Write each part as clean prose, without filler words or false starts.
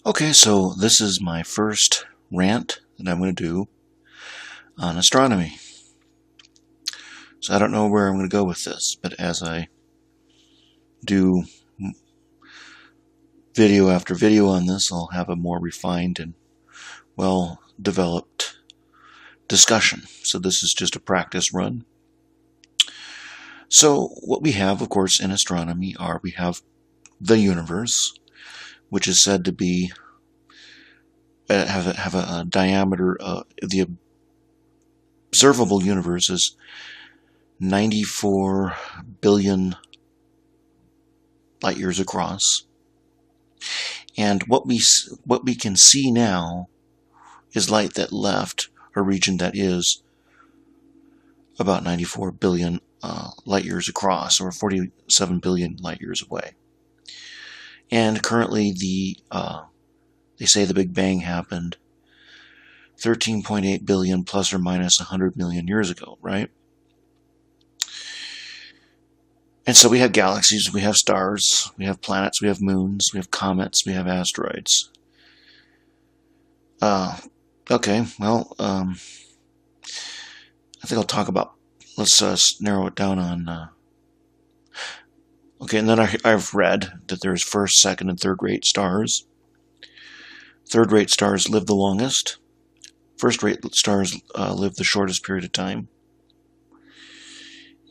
Okay, so this is my first rant that I'm going to do on astronomy. So I don't know where I'm going to go with this, but as I do video after video on this, I'll have a more refined and well-developed discussion. So this is just a practice run. So what we have, of course, in astronomy we have the universe, which is said to be have a diameter. The observable universe is 94 billion light years across, and what we can see now is light that left a region that is about 94 billion light years across, or 47 billion light years away. And currently, they say the Big Bang happened 13.8 billion plus or minus 100 million years ago, right? And so we have galaxies, we have stars, we have planets, we have moons, we have comets, we have asteroids. Okay, well, I think I'll talk about, let's narrow it down on, okay, and then I've read that there's first, second, and third-rate stars. Third-rate stars live the longest. First-rate stars live the shortest period of time.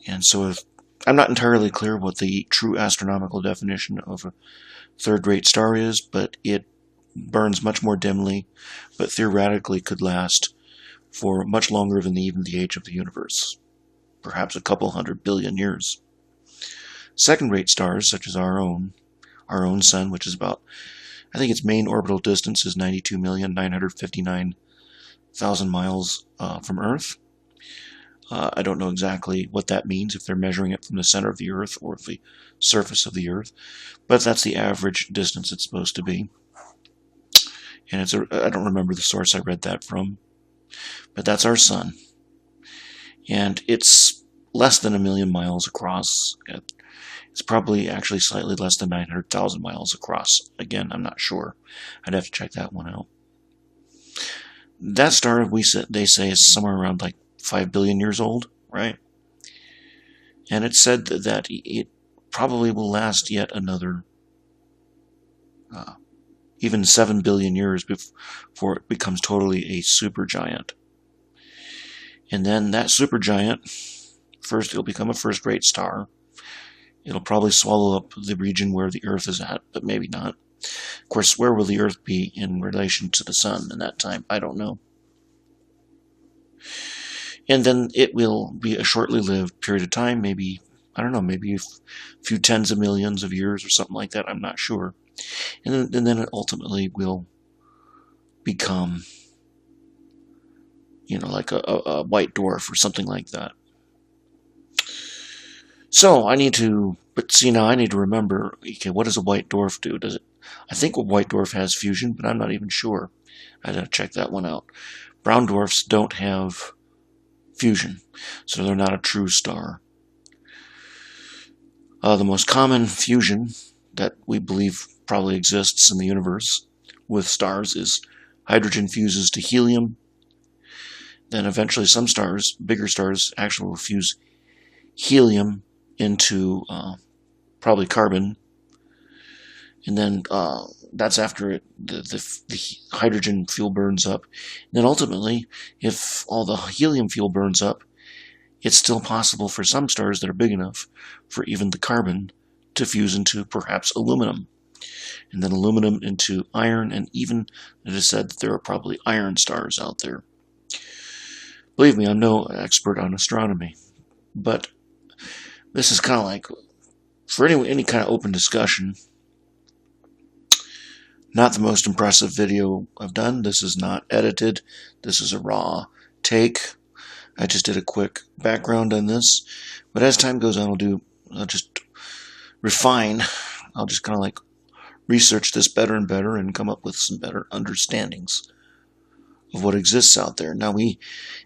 And so I'm not entirely clear what the true astronomical definition of a third-rate star is, but it burns much more dimly, but theoretically could last for much longer than even the age of the universe, perhaps a couple 100 billion years. Second-rate stars, such as our own sun, which is about, I think its main orbital distance is 92,959,000 miles from Earth. I don't know exactly what that means, if they're measuring it from the center of the Earth or the surface of the Earth, but that's the average distance it's supposed to be. And I don't remember the source I read that from, but that's our sun. And it's less than 1 million miles across. It's probably actually slightly less than 900,000 miles across. Again, I'm not sure. I'd have to check that one out. That star, they say, is somewhere around like 5 billion years old, right? And it's said that it probably will last yet another even 7 billion years before it becomes totally a supergiant. And then that supergiant, first it'll become a first-rate star. It'll probably swallow up the region where the Earth is at, but maybe not. Of course, where will the Earth be in relation to the Sun in that time? I don't know. And then it will be a shortly lived period of time, maybe, I don't know, maybe a few tens of millions of years or something like that. I'm not sure. And then it ultimately will become, like a white dwarf or something like that. So I need to remember, okay, what does a white dwarf do? I think a white dwarf has fusion, but I'm not even sure. I'd have to check that one out. Brown dwarfs don't have fusion, so they're not a true star. The most common fusion that we believe probably exists in the universe with stars is hydrogen fuses to helium. Then eventually some stars, bigger stars, actually will fuse helium into probably carbon. And then that's after the hydrogen fuel burns up. And then ultimately, if all the helium fuel burns up, it's still possible for some stars that are big enough for even the carbon to fuse into perhaps aluminum. And then aluminum into iron, and even it is said that there are probably iron stars out there. Believe me, I'm no expert on astronomy, but this is kind of like, for any kind of open discussion, not the most impressive video I've done. This is not edited. This is a raw take. I just did a quick background on this. But as time goes on, I'll just refine. I'll just kind of like research this better and better and come up with some better understandings of what exists out there. Now we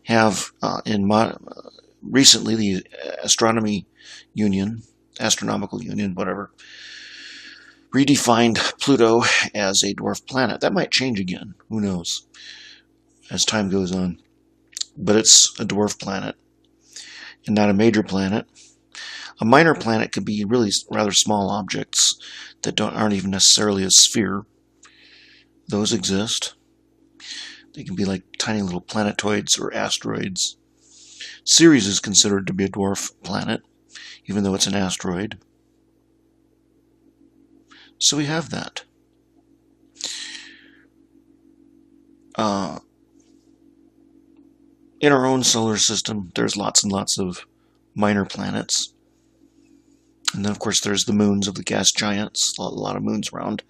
have recently the Astronomical Union, whatever, redefined Pluto as a dwarf planet. That might change again. Who knows? As time goes on. But it's a dwarf planet and not a major planet. A minor planet could be really rather small objects that aren't even necessarily a sphere. Those exist. They can be like tiny little planetoids or asteroids. Ceres is considered to be a dwarf planet, even though it's an asteroid. So we have that. In our own solar system, there's lots and lots of minor planets. And then, of course, there's the moons of the gas giants. A lot of moons around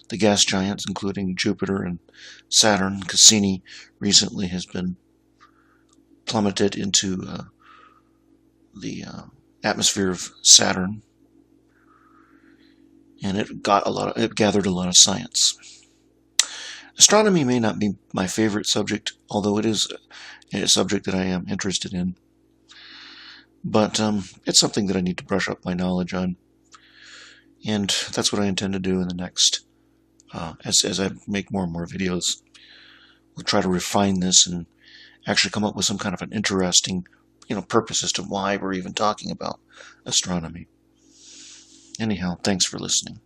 the gas giants, including Jupiter and Saturn. Cassini recently has been plummeted into the atmosphere of Saturn, and it gathered a lot of science. Astronomy may not be my favorite subject, although it is a subject that I am interested in. But it's something that I need to brush up my knowledge on, and that's what I intend to do in the next. As I make more and more videos, we'll try to refine this and actually come up with some kind of an interesting, purpose as to why we're even talking about astronomy. Anyhow, thanks for listening.